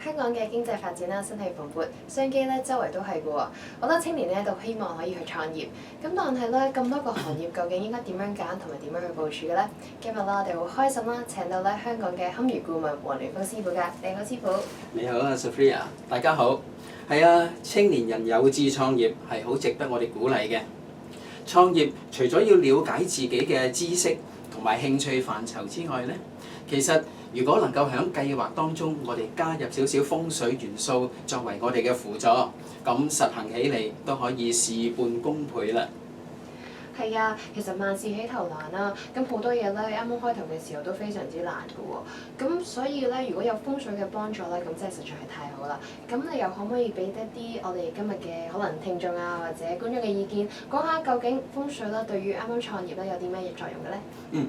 香港嘅經濟發展啦，生氣蓬勃，商機咧周圍都係嘅喎。好多青年咧都希望可以去創業，咁但係咧咁多個行業究竟應該點樣揀同埋點樣去部署嘅咧？今日啦，我哋好開心啦，請到咧香港嘅堪輿顧問黃聯峰師傅㗎。你好，師傅。你好啊，Sophia，大家好。係啊，青年人有志創業係好值得我哋鼓勵嘅。創業除咗要了解自己嘅知識同埋興趣範疇之外咧，其實如果能夠喺計劃當中，我哋加入少少風水元素作為我哋嘅輔助，咁實行起嚟都可以事半功倍啦。係啊，其實萬事起頭難啦，咁好多嘢咧啱啱開頭嘅時候都非常之難嘅喎，咁所以咧如果有風水嘅幫助咧，咁真係實在係太好啦。咁你又可唔可以俾一啲我哋今日嘅可能聽眾啊或者觀眾嘅意見，講下究竟風水咧對於啱啱創業咧有啲咩作用嘅咧？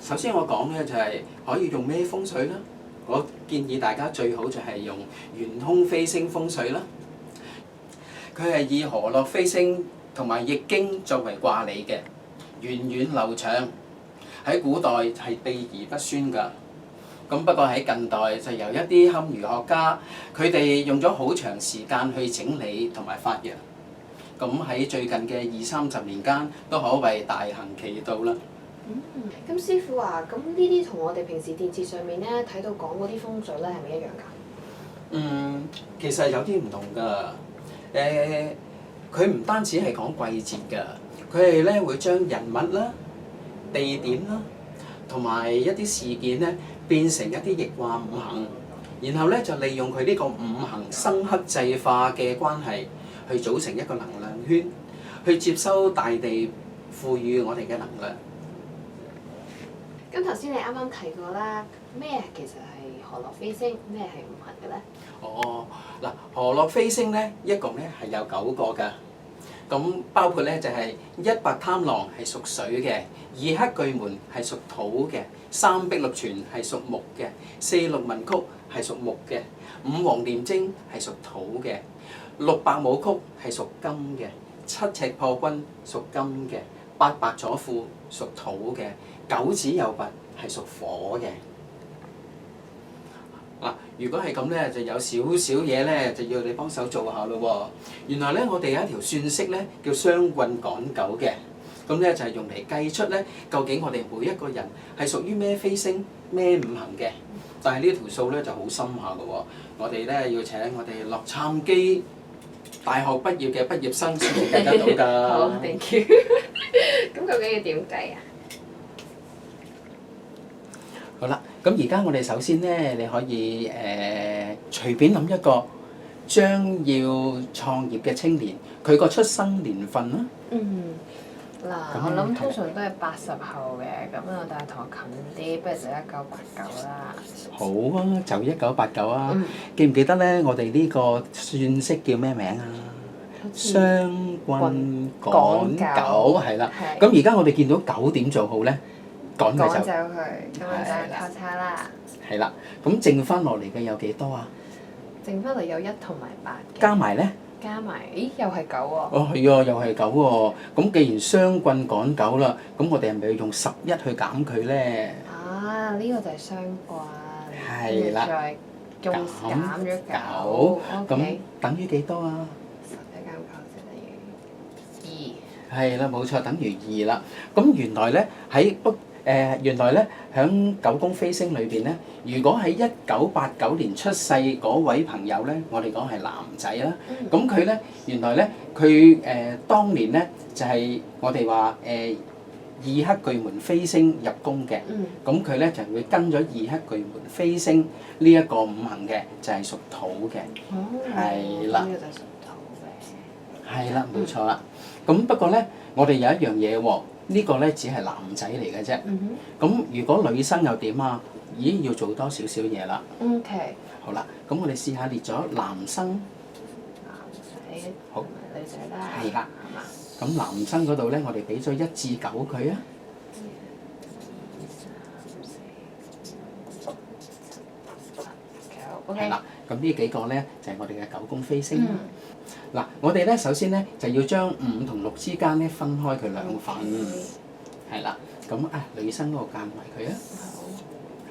首先我講咧就係可以用咩風水啦？我建議大家最好就係用圓通飛星風水啦。佢係以河洛飛星同埋易經作為卦理嘅，源遠流長，喺古代係秘而不宣㗎。咁不過喺近代就由一啲堪輿學家，佢哋用咗好長時間去整理同埋發揚。咁喺最近嘅20-30年間，都可謂大行其道啦。咁師傅啊，咁呢啲同我哋平時電視上面咧睇到講嗰啲風水咧係咪一樣㗎？其實有啲唔同㗎。佢唔單止係講季節㗎，佢係咧會將人物啦、地點啦，同埋一啲事件咧變成一啲易卦五行，然後咧就利用佢呢個五行生剋制化嘅關係，去組成一個能量圈，去接收大地賦予我哋嘅能量。咁頭先你啱啱提過啦，咩其實係河洛飛星，咩係五行嘅咧？嗱，河洛飛星咧，一共咧係有9個㗎。咁包括咧就係1白貪狼係屬水嘅，2黑巨門係屬土嘅，3碧祿存係屬木嘅，4綠文曲係屬木嘅，5黃廉貞係屬土嘅，6白武曲係屬金嘅，7赤破軍屬金嘅，8白左輔屬土嘅，9子右弼係屬火嘅。嗱，如果係咁咧，就有少少嘢咧，就要你幫手做下咯喎。原來咧，我哋有一條算式咧，叫雙棍趕九嘅。咁咧就係用嚟計出咧，究竟我哋每一個人係屬於咩飛星、咩五行嘅。但係呢條數咧就好深下嘅喎。我哋咧要請我哋洛杉磯大學畢業嘅畢業生先至計得到㗎。好，thank you。咁究竟要點計啊？好啦，咁而家我哋首先咧，你可以隨便諗一個將要創業嘅青年，佢個出生年份啦。嗱，我諗通常都係80後嘅，咁啊，但係同我近啲，不如就1989啦。好啊，就1989啊！記唔記得咧？我哋呢個算式叫咩名啊？雙棍趕九係啦。咁而家我哋見到9點做好咧？趕走佢，咁啊就交叉啦。係啦，咁剩翻落嚟嘅有幾多啊？剩翻嚟有1同埋8嘅。加埋咧？加埋，咦？又係9喎。哦，係啊，又係9喎。咁既然雙棍趕九啦，咁我哋係咪要用11去減佢咧？啊，呢個就係雙棍。係啦。再用減咗9，咁 OK。等於幾多啊11減9就等於2。係啦，冇錯，等於2啦。咁原來咧原來咧喺九宮飛星裏邊咧，如果喺1989年出世嗰位朋友咧，我哋講係男仔啦。咁佢咧原來咧佢當年咧就係我哋話2黑巨門飛星入宮嘅。咁佢咧就會跟咗2黑巨門飛星呢一個五行嘅，就係屬土嘅。係啦。呢個就屬土嘅。係啦，冇錯啦。咁不過咧，我哋有一樣嘢喎。呢個咧只係男仔嚟嘅啫。咁如果女生又點啊？咦，要做多少少嘢啦。OK。好啦，咁我哋試下列咗男生。男仔。好。女仔啦。係啦。咁男生嗰度咧，我哋俾咗1至9佢啊。係啦，咁呢幾個咧就係我哋嘅九宮飛星。嗱，我哋咧首先咧就要將5同6之間咧分開佢兩份，係啦。咁女生嗰個間埋佢啊。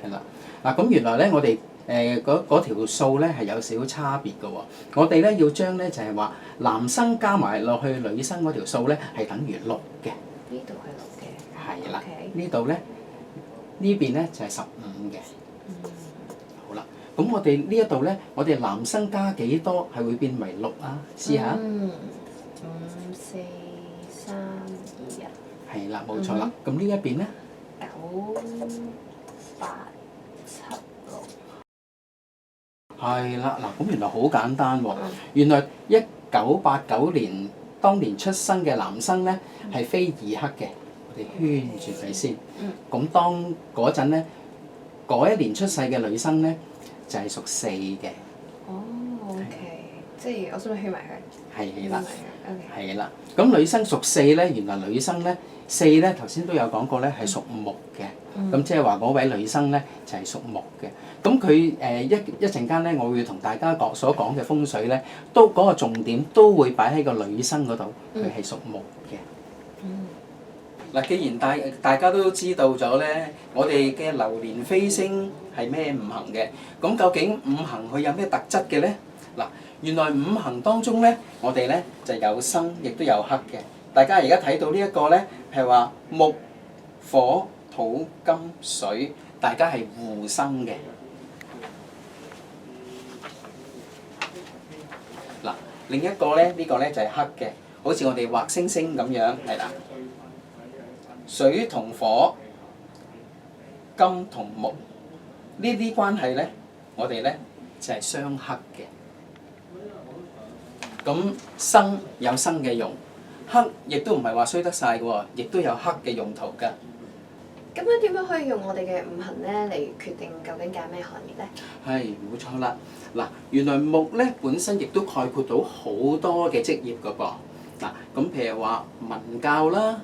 係啦。嗱，咁原來咧我哋嗰條數咧係有少少差別嘅喎。我哋咧要將咧就係話男生加埋落去女生嗰條數咧係等於6嘅。呢度係6嘅。係啦。OK。呢度咧呢邊咧就係15嘅。好啦，咁我哋呢一度咧，我哋男生加幾多係會變為6啊？試下。5、4、3、2、1。係啦，冇錯啦。咁呢一邊咧9、8、7、6。係啦，嗱，咁原來好簡單喎。原來1989年當年出生嘅男生咧係非2克嘅，我哋圈住佢先。咁當嗰陣咧，嗰一年出世嘅女生咧就係屬4嘅。哦，OK，即係我想圈埋佢。係啦。OK。係啦，咁女生屬4咧，原來女生咧4咧頭先都有講過咧係屬木嘅。咁即係話嗰位女生咧就係屬木嘅。咁佢一陣間咧，我會同大家所講嘅風水咧，都嗰個重點都會擺喺個女生嗰度，佢係屬木嘅。嗱，既然大家都知道咗咧，我哋嘅流年飛星係咩五行嘅，咁究竟五行佢有咩特質嘅咧？嗱，原來五行當中咧，我哋咧就有生，亦都有克嘅。大家而家睇到呢一個咧，係話木、火、土、金、水，大家係互生嘅。嗱，另一個咧，呢個咧就係克嘅，好似我哋畫星星咁樣，係啦。水同火、金同木，呢啲關係咧，我哋咧就係相克嘅。咁生有生嘅用，克亦都唔係話衰得晒嘅喎，亦都有克嘅用途㗎。咁樣點樣可以用我哋嘅五行咧嚟決定究竟揀咩行業咧？係冇錯啦。嗱，原來木咧本身亦都概括到好多嘅職業㗎噃。嗱，咁譬如話文教啦，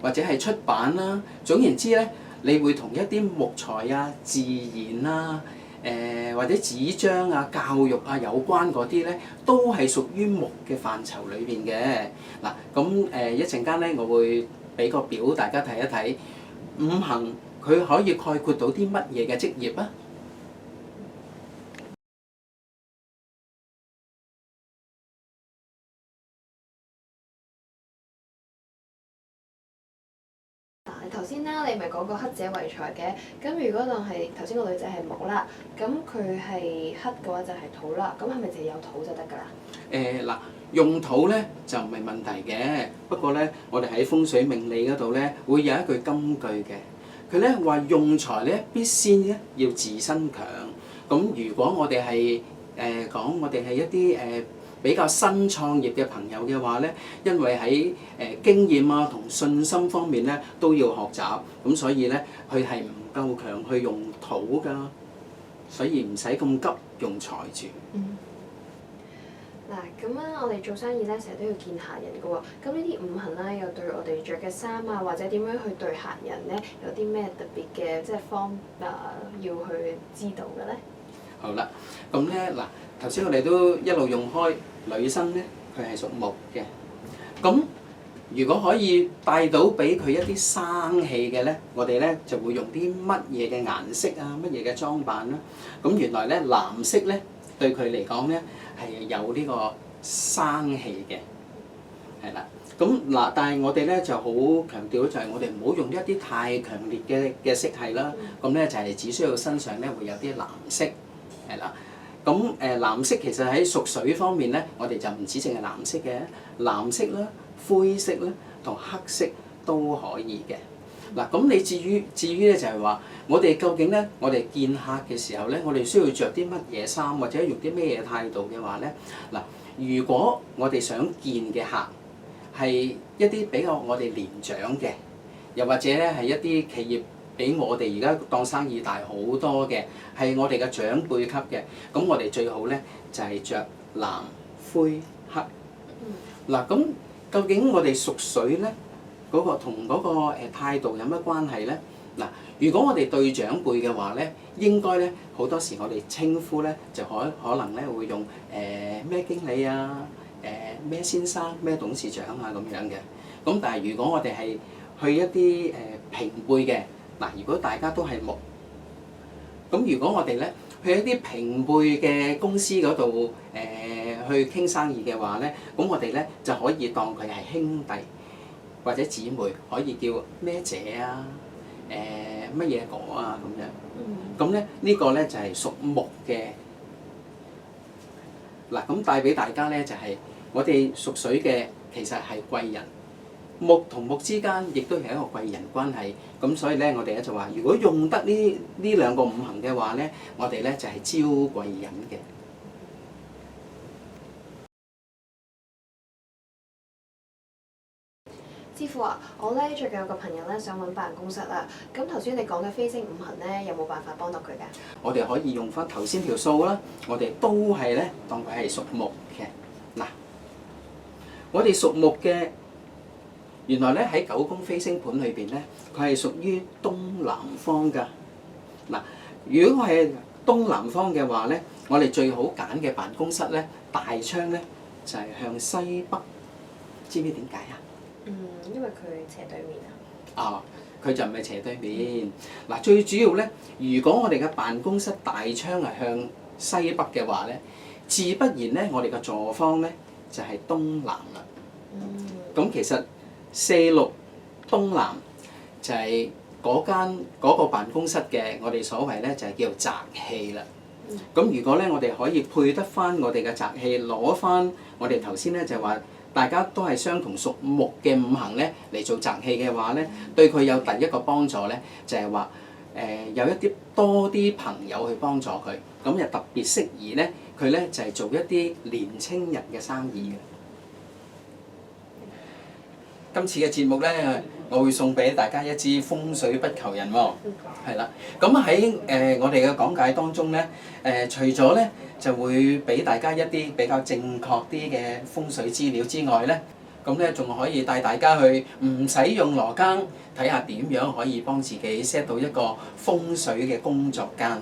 或者係出版啦，總言之咧，你會同一啲木材啊、自然啊、或者紙張啊、教育啊有關嗰啲咧，都係屬於木嘅範疇裏邊嘅。嗱，咁一陣間咧，我會俾個表大家睇一睇，五行佢可以概括到啲乜嘢嘅職業啊？頭先啦，你咪講過克者為財嘅，咁如果當係頭先個女仔係木啦，咁佢係克嘅話就係土啦，咁係咪淨係有土就得㗎啦？嗱，用土咧就唔係問題嘅，不過咧我哋喺風水命理嗰度咧會有一句金句嘅，佢咧話用財咧必先咧要自身強。咁如果我哋係講我哋係一啲比較新創業嘅朋友嘅話咧，因為喺經驗啊同信心方面咧都要學習，咁所以咧佢係唔夠強去用土㗎，所以唔使咁急用財住。嗱，咁啊，我哋做生意咧，成日都要見客人㗎喎。咁呢啲五行咧，又對我哋着嘅衫啊，或者點樣去對客人咧，有啲咩特別嘅即係要去知道嘅咧？好啦，咁咧嗱，頭先我哋都一路用開女生咧，佢係屬木嘅。咁如果可以帶到俾佢一啲生氣嘅咧，我哋咧就會用啲乜嘢嘅顏色啊，乜嘢嘅裝扮啦。咁原來咧藍色咧對佢嚟講咧係有呢個生氣嘅，係啦。咁嗱，但係我哋咧就好強調就係我哋唔好用一啲太強烈嘅色系啦。咁咧就係只需要身上咧會有啲藍色。係啦，咁藍色其實喺屬水方面咧，我哋就唔止淨係藍色嘅，藍色啦、灰色啦同黑色都可以嘅。嗱，咁你至於咧就係話，我哋究竟咧，我哋見客嘅時候咧，我哋需要着啲乜嘢衫或者用啲咩嘢態度嘅話咧，嗱，如果我哋想見嘅客係一啲比較我哋年長嘅，又或者咧係一啲企業比我哋而家當生意大好多嘅，係我哋嘅長輩級嘅，咁我哋最好咧就係着藍、灰、黑。嗱，咁究竟我哋屬水咧，嗰個同嗰個態度有乜關係咧？嗱，如果我哋對長輩嘅話咧，應該咧好多時我哋稱呼咧就可能咧會用咩經理啊、咩先生、咩董事長啊咁樣嘅。咁但係如果我哋係去一啲平輩嘅，嗱，如果大家都係木，咁如果我哋咧去一啲平輩嘅公司嗰度去傾生意嘅話咧，咁我哋咧就可以當佢係兄弟或者姊妹，可以叫咩姐啊、乜嘢哥啊咁樣。咁咧呢個咧就係屬木嘅。嗱，咁帶俾大家咧就係我哋屬水嘅其實係貴人，木同木之間亦都係一個貴人關係。咁所以咧我哋咧就話，如果用得呢兩個五行嘅話咧，我哋咧就係招貴人嘅。師傅啊，我咧最近有個朋友咧想揾辦公室啦。咁頭先你講嘅飛星五行咧，有冇辦法幫到佢㗎？我哋可以用翻頭先條數啦，我哋都係咧當佢係屬木嘅。嗱，我哋屬木嘅，原來咧喺九宮飛星盤裏邊咧，佢係屬於東南方㗎。嗱，如果係東南方嘅話咧，我哋最好揀嘅辦公室咧，大窗咧就係向西北。知唔知點解啊？因為佢斜對面啊。啊，佢就唔係斜對面。嗱，最主要咧，如果我哋嘅辦公室大窗係向西北嘅話咧，自不然咧，我哋嘅坐方咧就係東南啦。咁其實46東南就係嗰個辦公室嘅，我哋所謂咧就係叫做宅氣啦。咁如果咧我哋可以配得翻我哋嘅宅氣，攞翻我哋頭先咧就係話，大家都係相同屬木嘅五行咧嚟做宅氣嘅話咧，對佢有第一個幫助咧，就係話有一啲多啲朋友去幫助佢，咁就特別適宜咧，佢咧就係做一啲年青人嘅生意嘅。今次嘅節目咧，我會送俾大家一支風水不求人喎，係啦。咁喺我哋嘅講解當中咧，除咗咧就會俾大家一啲比較正確啲嘅風水資料之外咧，咁咧仲可以帶大家去唔使用羅庚，睇下點樣可以幫自己 set 到一個風水嘅工作間。